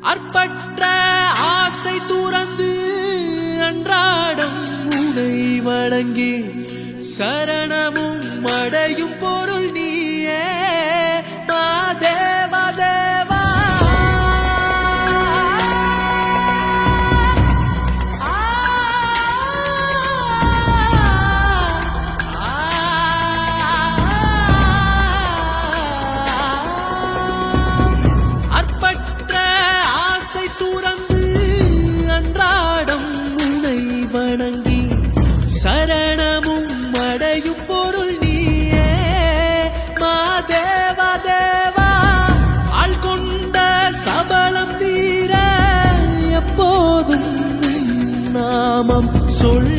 அற்பற்ற ஆசை துறந்து அன்றாடம் உனை வணங்கி சரணமும் அடையும் பொருள் நீயே மாதேவா தேவா. அற்பற்ற ஆசை துறந்து அன்றாடம் உனை வணங்கி சரணமும் அடையும் பொருள் நீயே மாதேவா தேவா. ஆள் கொண்ட சபலம் தீர எப்போதும் நாமம் சொல்